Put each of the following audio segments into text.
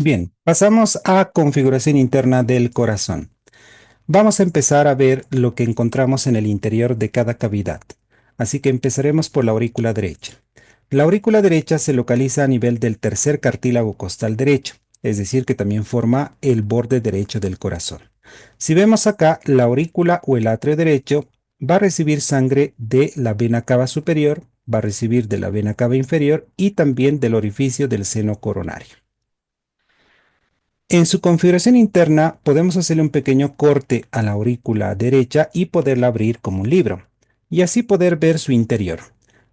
bien, pasamos a configuración interna del corazón. Vamos a empezar a ver lo que encontramos en el interior de cada cavidad. Así que empezaremos por la aurícula derecha. La aurícula derecha se localiza a nivel del tercer cartílago costal derecho, es decir, que también forma el borde derecho del corazón. Si vemos acá, la aurícula o el atrio derecho va a recibir sangre de la vena cava superior, va a recibir de la vena cava inferior y también del orificio del seno coronario. En su configuración interna podemos hacerle un pequeño corte a la aurícula derecha y poderla abrir como un libro, y así poder ver su interior.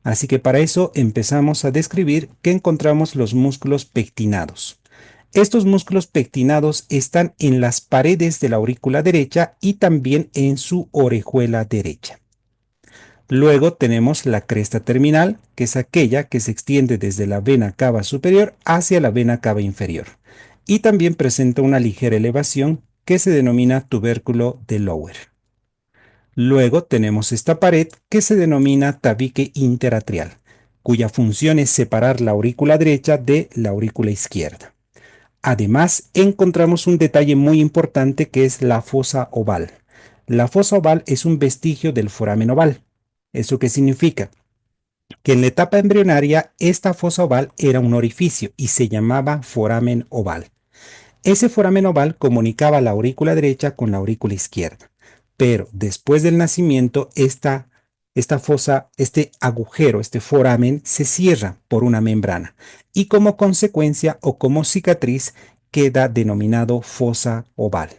Así que para eso empezamos a describir que encontramos los músculos pectinados. Estos músculos pectinados están en las paredes de la aurícula derecha y también en su orejuela derecha. Luego tenemos la cresta terminal, que es aquella que se extiende desde la vena cava superior hacia la vena cava inferior. Y también presenta una ligera elevación que se denomina tubérculo de Lower. Luego tenemos esta pared que se denomina tabique interatrial, cuya función es separar la aurícula derecha de la aurícula izquierda. Además, encontramos un detalle muy importante que es la fosa oval. La fosa oval es un vestigio del foramen oval. ¿Eso qué significa? Que en la etapa embrionaria esta fosa oval era un orificio y se llamaba foramen oval. Ese foramen oval comunicaba la aurícula derecha con la aurícula izquierda, pero después del nacimiento esta fosa, este agujero, este foramen se cierra por una membrana y como consecuencia o como cicatriz queda denominado fosa oval.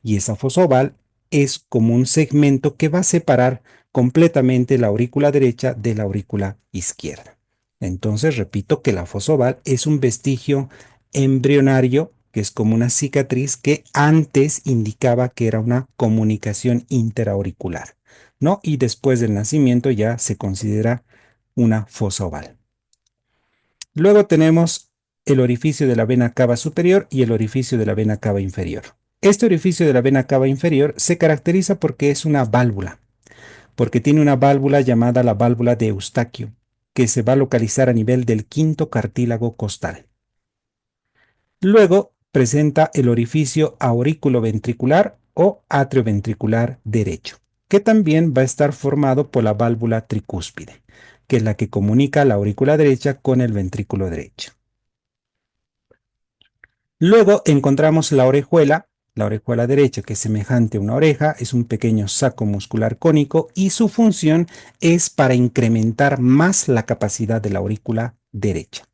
Y esa fosa oval es como un segmento que va a separar completamente la aurícula derecha de la aurícula izquierda. Entonces, repito que la fosa oval es un vestigio embrionario, que es como una cicatriz que antes indicaba que era una comunicación interauricular, ¿no? Y después del nacimiento ya se considera una fosa oval. Luego tenemos el orificio de la vena cava superior y el orificio de la vena cava inferior. Este orificio de la vena cava inferior se caracteriza porque es una válvula, porque tiene una válvula llamada la válvula de Eustaquio, que se va a localizar a nivel del quinto cartílago costal. Luego presenta el orificio auriculoventricular o atrioventricular derecho, que también va a estar formado por la válvula tricúspide, que es la que comunica la aurícula derecha con el ventrículo derecho. Luego encontramos la orejuela derecha, que es semejante a una oreja, es un pequeño saco muscular cónico y su función es para incrementar más la capacidad de la aurícula derecha.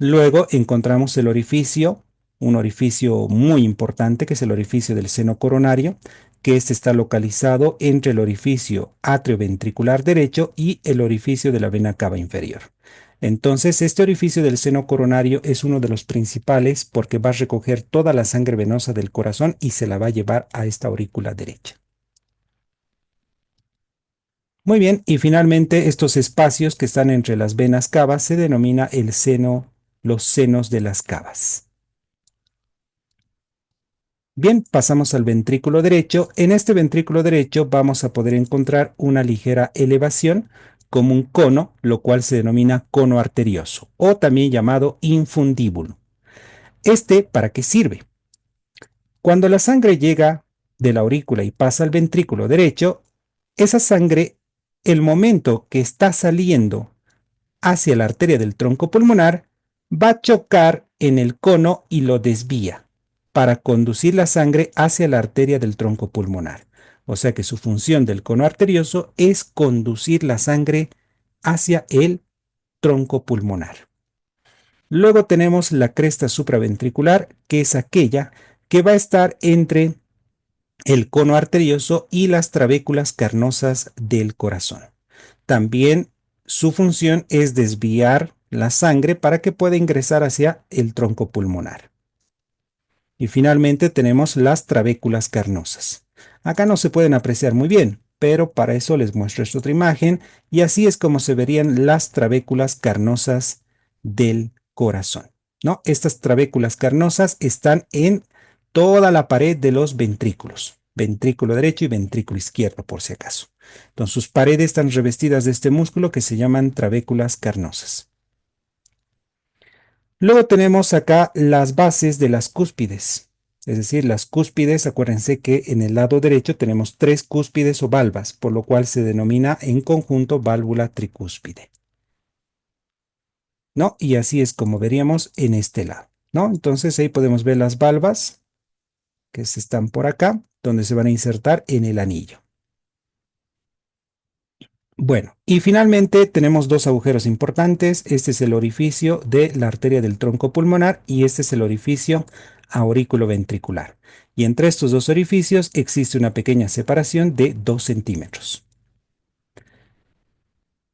Luego encontramos el orificio, un orificio muy importante que es el orificio del seno coronario, que este está localizado entre el orificio atrioventricular derecho y el orificio de la vena cava inferior. Entonces, este orificio del seno coronario es uno de los principales porque va a recoger toda la sangre venosa del corazón y se la va a llevar a esta aurícula derecha. Muy bien, y finalmente estos espacios que están entre las venas cavas se denomina el seno, los senos de las cavas. Bien, pasamos al ventrículo derecho. En este ventrículo derecho vamos a poder encontrar una ligera elevación como un cono, lo cual se denomina cono arterioso o también llamado infundíbulo. ¿Para qué sirve? Cuando la sangre llega de la aurícula y pasa al ventrículo derecho, esa sangre, el momento que está saliendo hacia la arteria del tronco pulmonar, va a chocar en el cono y lo desvía para conducir la sangre hacia la arteria del tronco pulmonar. O sea que su función del cono arterioso es conducir la sangre hacia el tronco pulmonar. Luego tenemos la cresta supraventricular, que es aquella que va a estar entre el cono arterioso y las trabéculas carnosas del corazón. También su función es desviar la sangre para que pueda ingresar hacia el tronco pulmonar. Y finalmente tenemos las trabéculas carnosas. Acá no se pueden apreciar muy bien, pero para eso les muestro esta otra imagen y así es como se verían las trabéculas carnosas del corazón, ¿no? Estas trabéculas carnosas están en toda la pared de los ventrículos, ventrículo derecho y ventrículo izquierdo, por si acaso. Entonces, sus paredes están revestidas de este músculo que se llaman trabéculas carnosas. Luego tenemos acá las bases de las cúspides. Es decir, las cúspides, acuérdense que en el lado derecho tenemos tres cúspides o valvas, por lo cual se denomina en conjunto válvula tricúspide, ¿no? Y así es como veríamos en este lado, ¿no? Entonces ahí podemos ver las valvas que están por acá, donde se van a insertar en el anillo. Bueno, y finalmente tenemos dos agujeros importantes. Este es el orificio de la arteria del tronco pulmonar y este es el orificio aurículo-ventricular. Y entre estos dos orificios existe una pequeña separación de 2 centímetros.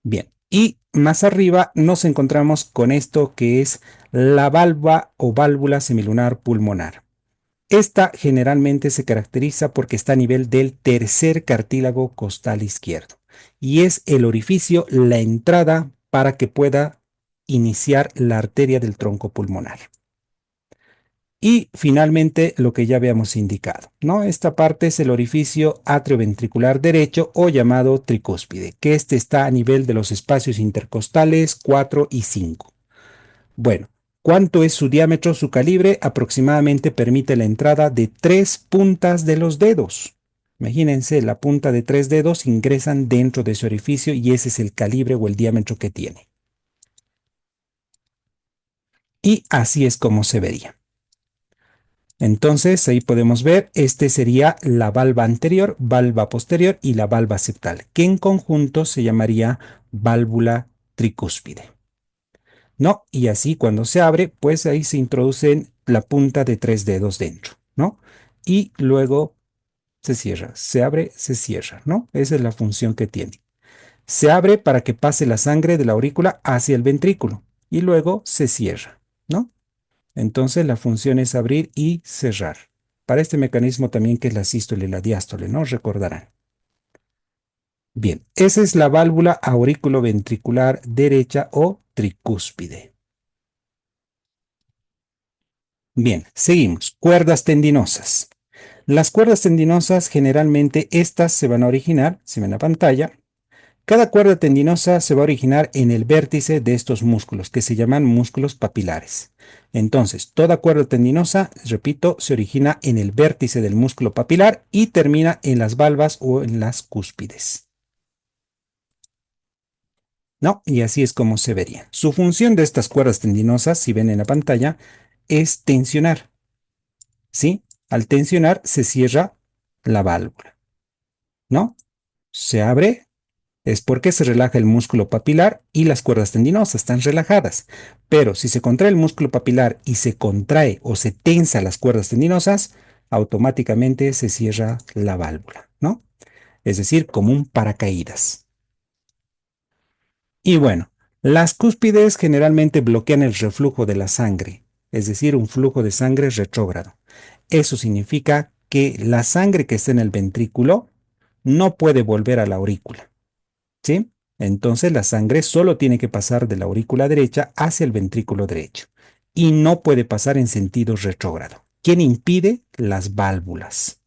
Bien, y más arriba nos encontramos con esto que es la valva o válvula semilunar pulmonar. Esta generalmente se caracteriza porque está a nivel del tercer cartílago costal izquierdo y es el orificio, la entrada para que pueda iniciar la arteria del tronco pulmonar. Y finalmente lo que ya habíamos indicado, ¿no? Esta parte es el orificio atrioventricular derecho o llamado tricúspide, que este está a nivel de los espacios intercostales 4 y 5. Bueno, ¿cuánto es su diámetro? Su calibre aproximadamente permite la entrada de 3 puntas de los dedos. Imagínense, la punta de 3 dedos ingresan dentro de ese orificio y ese es el calibre o el diámetro que tiene. Y así es como se vería. Entonces, ahí podemos ver, este sería la valva anterior, valva posterior y la valva septal, que en conjunto se llamaría válvula tricúspide. ¿No? Y así cuando se abre, pues ahí se introducen la punta de 3 dedos dentro, ¿no? Y luego se cierra, se abre, se cierra, ¿no? Esa es la función que tiene. Se abre para que pase la sangre de la aurícula hacia el ventrículo y luego se cierra, ¿no? Entonces la función es abrir y cerrar. Para este mecanismo también que es la sístole y la diástole, ¿no? Recordarán. Bien, esa es la válvula aurículo-ventricular derecha o tricúspide. Bien, seguimos. Cuerdas tendinosas. Las cuerdas tendinosas generalmente estas se van a originar, si ven la pantalla, cada cuerda tendinosa se va a originar en el vértice de estos músculos que se llaman músculos papilares. Entonces, toda cuerda tendinosa, repito, se origina en el vértice del músculo papilar y termina en las valvas o en las cúspides, ¿no? Y así es como se vería. Su función de estas cuerdas tendinosas, si ven en la pantalla, es tensionar, ¿sí? Al tensionar se cierra la válvula, ¿no? Se abre, es porque se relaja el músculo papilar y las cuerdas tendinosas están relajadas. Pero si se contrae el músculo papilar y se contrae o se tensa las cuerdas tendinosas, automáticamente se cierra la válvula, ¿no? Es decir, como un paracaídas. Y bueno, las cúspides generalmente bloquean el reflujo de la sangre, es decir, un flujo de sangre retrógrado. Eso significa que la sangre que está en el ventrículo no puede volver a la aurícula, ¿sí? Entonces la sangre solo tiene que pasar de la aurícula derecha hacia el ventrículo derecho y no puede pasar en sentido retrógrado. ¿Quién impide? Las válvulas,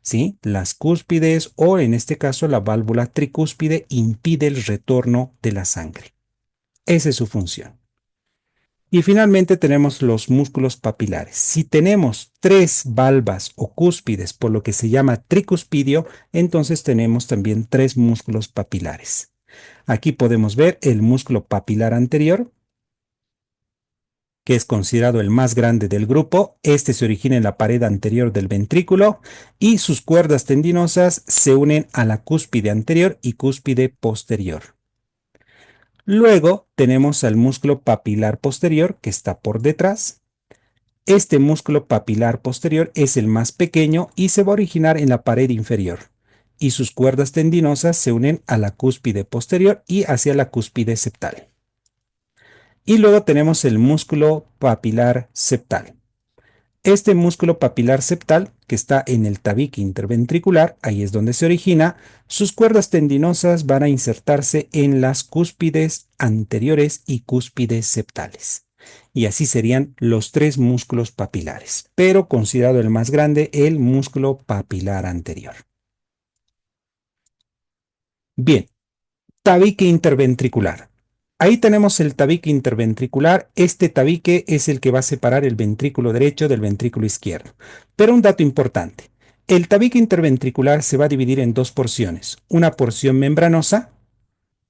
¿sí? Las cúspides o en este caso la válvula tricúspide impide el retorno de la sangre. Esa es su función. Y finalmente tenemos los músculos papilares. Si tenemos tres valvas o cúspides, por lo que se llama tricuspidio, entonces tenemos también tres músculos papilares. Aquí podemos ver el músculo papilar anterior, que es considerado el más grande del grupo. Este se origina en la pared anterior del ventrículo y sus cuerdas tendinosas se unen a la cúspide anterior y cúspide posterior. Luego tenemos al músculo papilar posterior, que está por detrás. Este músculo papilar posterior es el más pequeño y se va a originar en la pared inferior, y sus cuerdas tendinosas se unen a la cúspide posterior y hacia la cúspide septal. Y luego tenemos el músculo papilar septal. Este músculo papilar septal, que está en el tabique interventricular, ahí es donde se origina, sus cuerdas tendinosas van a insertarse en las cúspides anteriores y cúspides septales. Y así serían los tres músculos papilares, pero considerado el más grande, el músculo papilar anterior. Bien, tabique interventricular. Ahí tenemos el tabique interventricular. Este tabique es el que va a separar el ventrículo derecho del ventrículo izquierdo. Pero un dato importante, el tabique interventricular se va a dividir en dos porciones. Una porción membranosa,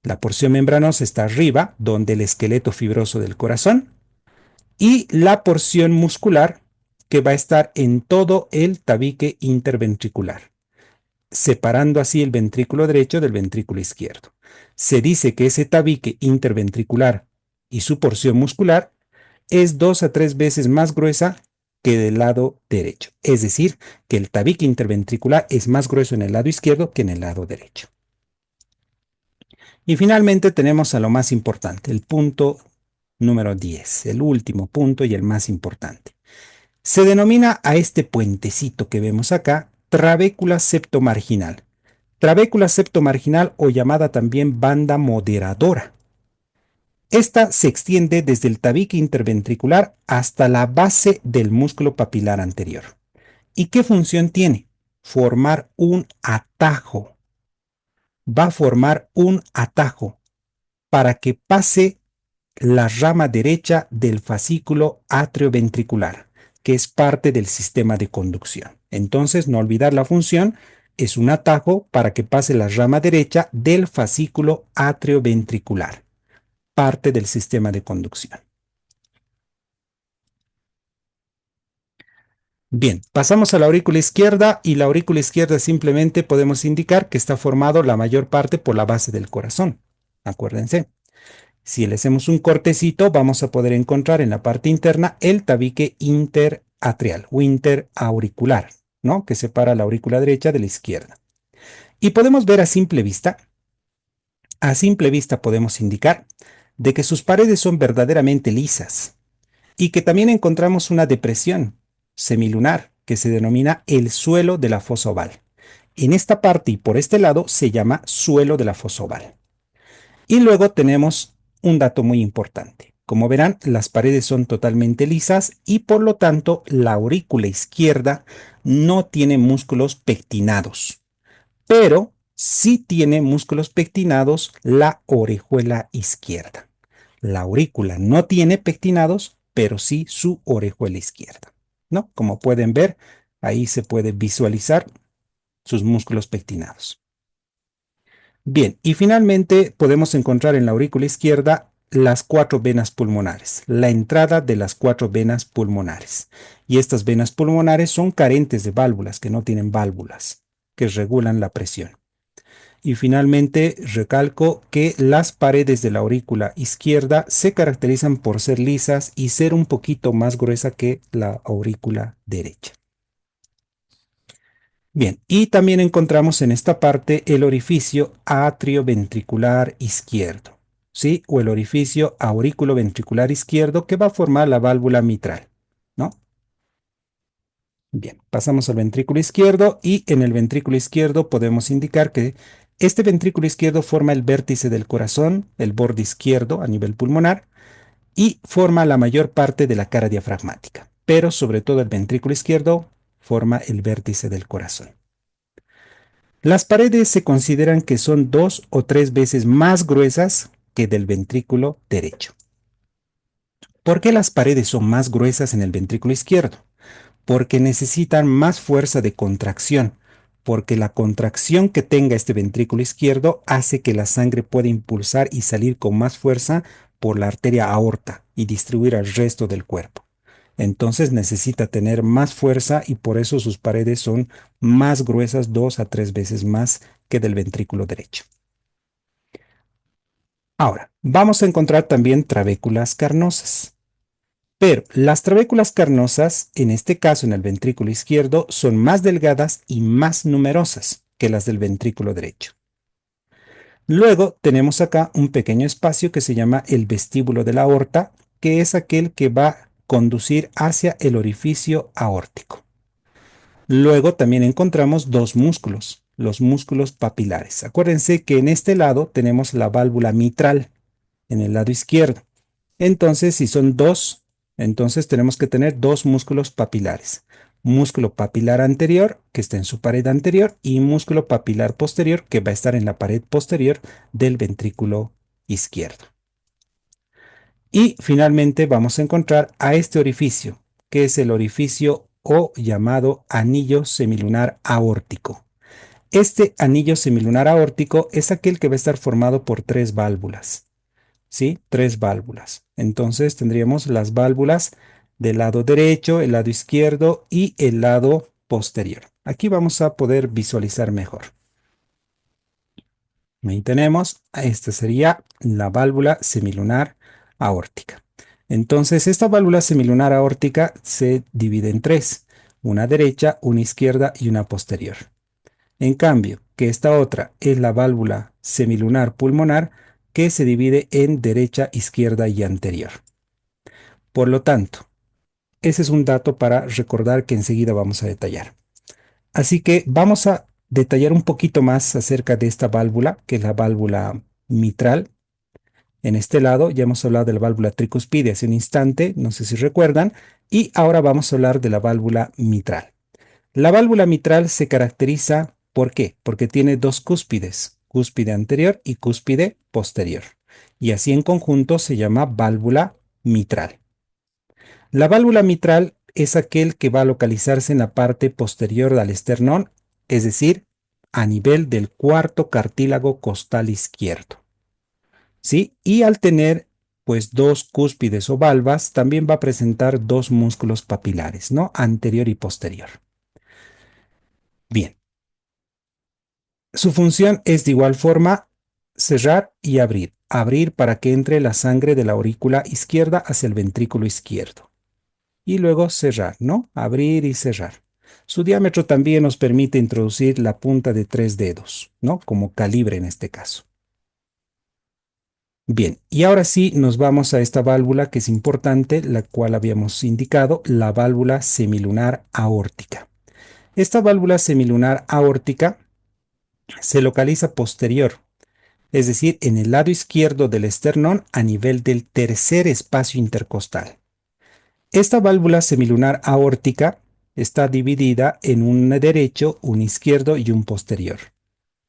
la porción membranosa está arriba, donde el esqueleto fibroso del corazón, y la porción muscular, que va a estar en todo el tabique interventricular, separando así el ventrículo derecho del ventrículo izquierdo. Se dice que ese tabique interventricular y su porción muscular es 2 a 3 veces más gruesa que del lado derecho. Es decir, que el tabique interventricular es más grueso en el lado izquierdo que en el lado derecho. Y finalmente tenemos a lo más importante, el punto número 10, el último punto y el más importante. Se denomina a este puentecito que vemos acá trabécula septomarginal. Trabécula septomarginal o llamada también banda moderadora. Esta se extiende desde el tabique interventricular hasta la base del músculo papilar anterior. ¿Y qué función tiene? Formar un atajo. Va a formar un atajo para que pase la rama derecha del fascículo atrioventricular, que es parte del sistema de conducción. Entonces, no olvidar la función, es un atajo para que pase la rama derecha del fascículo atrioventricular, parte del sistema de conducción. Bien, pasamos a la aurícula izquierda y la aurícula izquierda simplemente podemos indicar que está formado la mayor parte por la base del corazón. Acuérdense. Si le hacemos un cortecito, vamos a poder encontrar en la parte interna el tabique interatrial o interauricular, ¿no? Que separa la aurícula derecha de la izquierda. Y podemos ver a simple vista podemos indicar de que sus paredes son verdaderamente lisas y que también encontramos una depresión semilunar que se denomina el suelo de la fosa oval. En esta parte y por este lado se llama suelo de la fosa oval. Y luego tenemos un dato muy importante. Como verán, las paredes son totalmente lisas y por lo tanto la aurícula izquierda no tiene músculos pectinados, pero sí tiene músculos pectinados la orejuela izquierda. La aurícula no tiene pectinados, pero sí su orejuela izquierda, ¿no? Como pueden ver, ahí se puede visualizar sus músculos pectinados. Bien, y finalmente podemos encontrar en la aurícula izquierda las cuatro venas pulmonares, la entrada de las cuatro venas pulmonares. Y estas venas pulmonares son carentes de válvulas, que no tienen válvulas, que regulan la presión. Y finalmente recalco que las paredes de la aurícula izquierda se caracterizan por ser lisas y ser un poquito más gruesa que la aurícula derecha. Bien, y también encontramos en esta parte el orificio atrioventricular izquierdo, ¿sí? O el orificio aurículo-ventricular izquierdo que va a formar la válvula mitral, ¿no? Bien, pasamos al ventrículo izquierdo y en el ventrículo izquierdo podemos indicar que este ventrículo izquierdo forma el vértice del corazón, el borde izquierdo a nivel pulmonar y forma la mayor parte de la cara diafragmática, pero sobre todo el ventrículo izquierdo forma el vértice del corazón. Las paredes se consideran que son 2 o 3 veces más gruesas que del ventrículo derecho. ¿Por qué las paredes son más gruesas en el ventrículo izquierdo? Porque necesitan más fuerza de contracción, porque la contracción que tenga este ventrículo izquierdo hace que la sangre pueda impulsar y salir con más fuerza por la arteria aorta y distribuir al resto del cuerpo. Entonces necesita tener más fuerza y por eso sus paredes son más gruesas, 2 a 3 veces más que del ventrículo derecho. Ahora, vamos a encontrar también trabéculas carnosas. Pero las trabéculas carnosas, en este caso en el ventrículo izquierdo, son más delgadas y más numerosas que las del ventrículo derecho. Luego tenemos acá un pequeño espacio que se llama el vestíbulo de la aorta, que es aquel que va a conducir hacia el orificio aórtico. Luego también encontramos dos músculos, los músculos papilares. Acuérdense que en este lado tenemos la válvula mitral, en el lado izquierdo. Entonces, si son dos, entonces tenemos que tener dos músculos papilares. Músculo papilar anterior, que está en su pared anterior, y músculo papilar posterior, que va a estar en la pared posterior del ventrículo izquierdo. Y finalmente vamos a encontrar a este orificio, que es el orificio o llamado anillo semilunar aórtico. Este anillo semilunar aórtico es aquel que va a estar formado por tres válvulas, ¿sí? Tres válvulas. Entonces tendríamos las válvulas del lado derecho, el lado izquierdo y el lado posterior. Aquí vamos a poder visualizar mejor. Ahí tenemos, esta sería la válvula semilunar aórtica. Entonces, esta válvula semilunar aórtica se divide en tres, una derecha, una izquierda y una posterior. En cambio, que esta otra es la válvula semilunar pulmonar que se divide en derecha, izquierda y anterior. Por lo tanto, ese es un dato para recordar que enseguida vamos a detallar. Así que vamos a detallar un poquito más acerca de esta válvula, que es la válvula mitral. En este lado ya hemos hablado de la válvula tricuspide hace un instante, no sé si recuerdan, y ahora vamos a hablar de la válvula mitral. La válvula mitral se caracteriza, ¿por qué? Porque tiene dos cúspides, cúspide anterior y cúspide posterior. Y así en conjunto se llama válvula mitral. La válvula mitral es aquel que va a localizarse en la parte posterior del esternón, es decir, a nivel del cuarto cartílago costal izquierdo. ¿Sí? Y al tener pues dos cúspides o valvas, también va a presentar dos músculos papilares, ¿no? Anterior y posterior. Bien, su función es de igual forma cerrar y abrir. Abrir para que entre la sangre de la aurícula izquierda hacia el ventrículo izquierdo. Y luego cerrar, ¿no? Abrir y cerrar. Su diámetro también nos permite introducir la punta de tres dedos, ¿no? Como calibre en este caso. Bien, y ahora sí nos vamos a esta válvula que es importante, la cual habíamos indicado, la válvula semilunar aórtica. Esta válvula semilunar aórtica se localiza posterior, es decir, en el lado izquierdo del esternón a nivel del tercer espacio intercostal. Esta válvula semilunar aórtica está dividida en un derecho, un izquierdo y un posterior.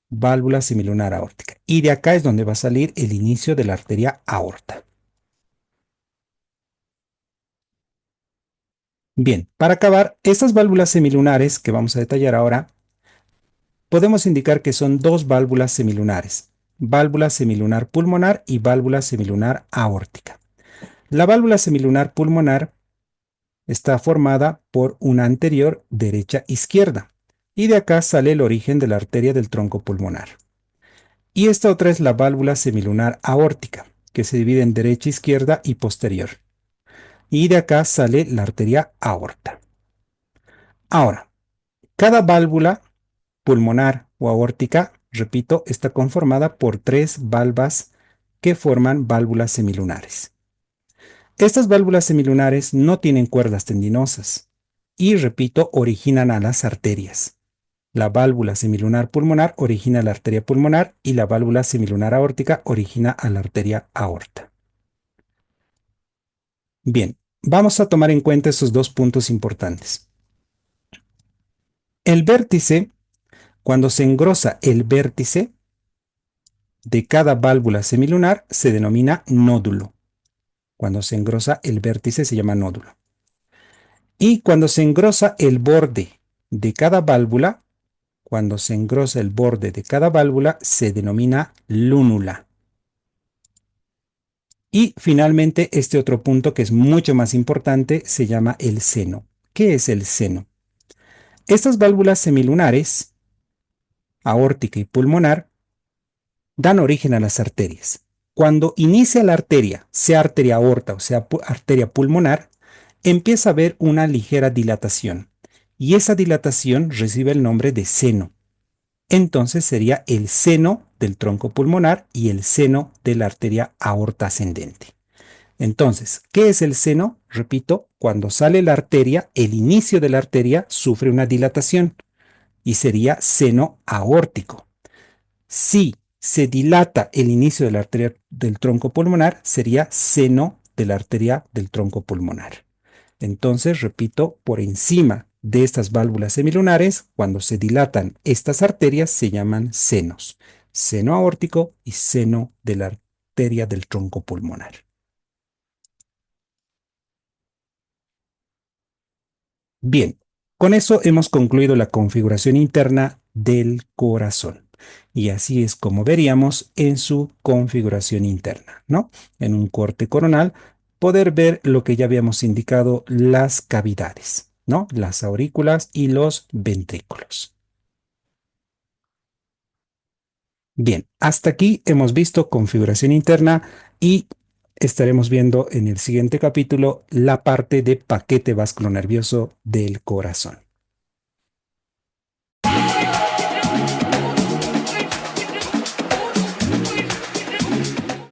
Válvula semilunar aórtica. Y de acá es donde va a salir el inicio de la arteria aorta. Bien, para acabar, estas válvulas semilunares que vamos a detallar ahora, podemos indicar que son dos válvulas semilunares, válvula semilunar pulmonar y válvula semilunar aórtica. La válvula semilunar pulmonar está formada por una anterior derecha-izquierda y de acá sale el origen de la arteria del tronco pulmonar. Y esta otra es la válvula semilunar aórtica, que se divide en derecha-izquierda y posterior. Y de acá sale la arteria aorta. Ahora, cada válvula pulmonar o aórtica, repito, está conformada por tres valvas que forman válvulas semilunares. Estas válvulas semilunares no tienen cuerdas tendinosas y, repito, originan a las arterias. La válvula semilunar pulmonar origina la arteria pulmonar y la válvula semilunar aórtica origina a la arteria aorta. Bien, vamos a tomar en cuenta esos dos puntos importantes. El vértice, cuando se engrosa el vértice de cada válvula semilunar, se denomina nódulo. Cuando se engrosa el vértice se llama nódulo. Y cuando se engrosa el borde de cada válvula, cuando se engrosa el borde de cada válvula, se denomina lúnula. Y finalmente, este otro punto que es mucho más importante se llama el seno. ¿Qué es el seno? Estas válvulas semilunares, aórtica y pulmonar, dan origen a las arterias. Cuando inicia la arteria, sea arteria aorta o sea arteria pulmonar, empieza a haber una ligera dilatación y esa dilatación recibe el nombre de seno. Entonces sería el seno del tronco pulmonar y el seno de la arteria aorta ascendente. Entonces, ¿qué es el seno? Repito, cuando sale la arteria, el inicio de la arteria sufre una dilatación y sería seno aórtico. Si se dilata el inicio de la arteria del tronco pulmonar, sería seno de la arteria del tronco pulmonar. Entonces, repito, por encima de estas válvulas semilunares, cuando se dilatan estas arterias, se llaman senos. Seno aórtico y seno de la arteria del tronco pulmonar. Bien, con eso hemos concluido la configuración interna del corazón. Y así es como veríamos en su configuración interna, ¿no? En un corte coronal, poder ver lo que ya habíamos indicado, las cavidades, ¿no? Las aurículas y los ventrículos. Bien, hasta aquí hemos visto configuración interna y estaremos viendo en el siguiente capítulo la parte de paquete vasculonervioso del corazón.